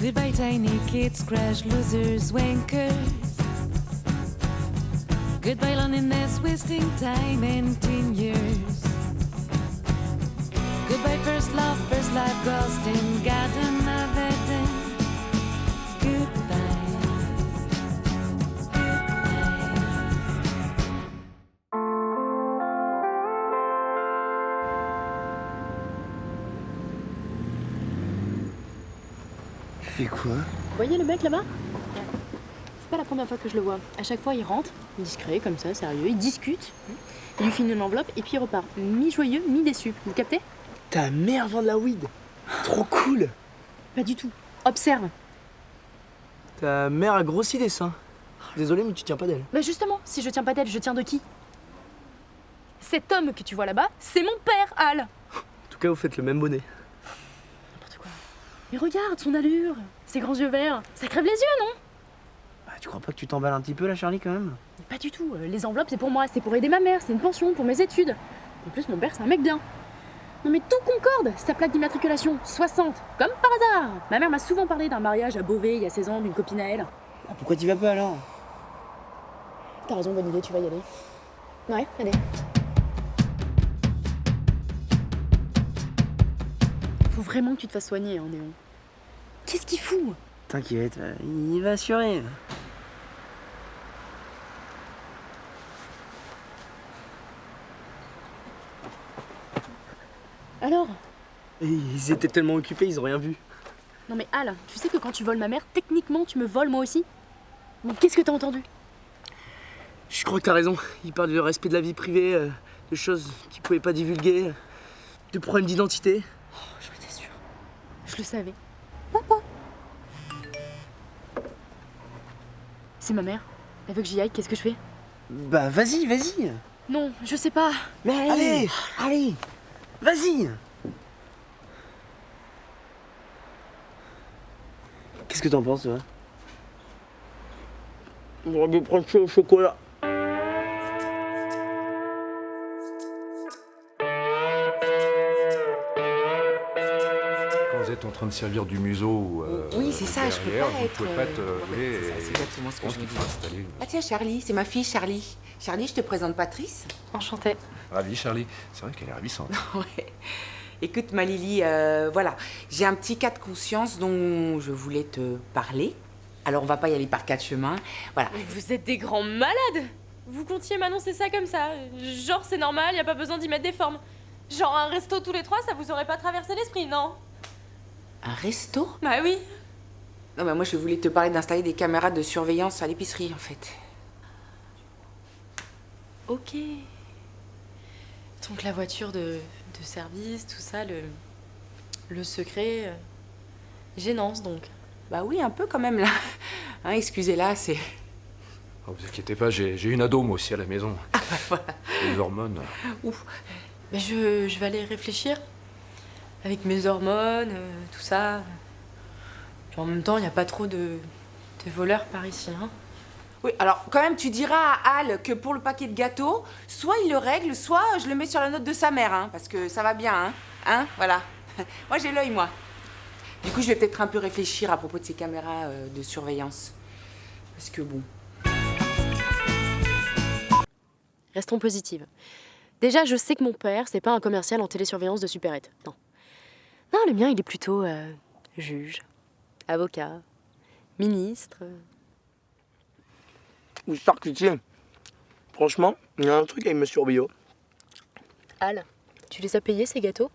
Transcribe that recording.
Goodbye tiny kids, crash losers, wankers. Goodbye loneliness, wasting time and 10 years. Goodbye first love, first life, ghosting, got another day. Goodbye. Tu fais quoi? Vous voyez le mec là-bas? C'est pas la première fois que je le vois. À chaque fois, il rentre, discret, comme ça, sérieux, il discute, il lui file une enveloppe et puis il repart. Mi-joyeux, mi-déçu. Vous captez? Ta mère vend de la weed. Trop cool. Pas du tout. Observe. Ta mère a grossi des seins. Désolé, mais tu tiens pas d'elle. Bah justement, si je tiens pas d'elle, je tiens de qui? Cet homme que tu vois là-bas, c'est mon père, Al. En tout cas, vous faites le même bonnet. N'importe quoi. Mais regarde son allure, ses grands yeux verts, ça crève les yeux, non? Bah, tu crois pas que tu t'emballes un petit peu là, Charlie, quand même? Pas du tout. Les enveloppes, c'est pour moi, c'est pour aider ma mère, c'est une pension pour mes études. En plus, mon père, c'est un mec bien. Non mais tout concorde, sa plaque d'immatriculation, 60, comme par hasard. Ma mère m'a souvent parlé d'un mariage à Beauvais il y a 16 ans d'une copine à elle. Ah, pourquoi t'y vas pas alors? T'as raison, bonne idée, tu vas y aller. Ouais, allez. Faut vraiment que tu te fasses soigner, hein, Néon. Qu'est-ce qu'il fout? T'inquiète, il va assurer. Alors? Et ils étaient tellement occupés, ils ont rien vu. Non mais Al, tu sais que quand tu voles ma mère, techniquement tu me voles moi aussi? Mais qu'est-ce que t'as entendu? Je crois que t'as raison. Ils parlent du respect de la vie privée, de choses qu'ils pouvaient pas divulguer, de problèmes d'identité. Oh, j'en étais sûre. Je le savais. Papa. C'est ma mère. Elle veut que j'y aille, qu'est-ce que je fais? Bah vas-y, vas-y. Non, je sais pas. Mais allez, vas-y. Qu'est-ce que t'en penses, toi? On va bien prendre ça au chocolat. Quand vous êtes en train de servir du museau oui, c'est ça, je peux derrière, pas vous être... pouvez pas être ouais, c'est ça, c'est exactement ce je que pense je qu'il me faut dis. installer. Ah tiens, Charlie, c'est ma fille Charlie. Charlie, je te présente Patrice. Enchantée. Ravi, Charlie. C'est vrai qu'elle est ravissante. Ouais. Écoute, ma Lily, voilà, j'ai un petit cas de conscience dont je voulais te parler. Alors, on va pas y aller par quatre chemins. Voilà. Mais vous êtes des grands malades! Vous comptiez m'annoncer ça comme ça. Genre, c'est normal, y a pas besoin d'y mettre des formes. Genre, un resto tous les trois, ça vous aurait pas traversé l'esprit, non? Un resto? Bah oui. Non, bah moi, je voulais te parler d'installer des caméras de surveillance à l'épicerie, en fait. Ok. Donc la voiture de service, tout ça, le secret. Gênance, donc. Bah oui, un peu quand même, là. Hein, excusez-la, c'est... Oh, vous inquiétez pas, j'ai une ado moi aussi à la maison. Les hormones. Ouf. Mais je vais aller réfléchir. Avec mes hormones, tout ça. Puis en même temps, il n'y a pas trop de voleurs par ici, hein. Oui, alors quand même, tu diras à Al que pour le paquet de gâteaux, soit il le règle, soit je le mets sur la note de sa mère, hein, parce que ça va bien, hein. Hein, voilà. Moi, j'ai l'œil, moi. Du coup, je vais peut-être un peu réfléchir à propos de ces caméras de surveillance. Parce que bon... Restons positives. Déjà, je sais que mon père, c'est pas un commercial en télésurveillance de supérette. Non. Non, le mien, il est plutôt juge, avocat, ministre. Charcutier. Franchement, il y a un truc avec Monsieur Urbio. Al, tu les as payés, ces gâteaux?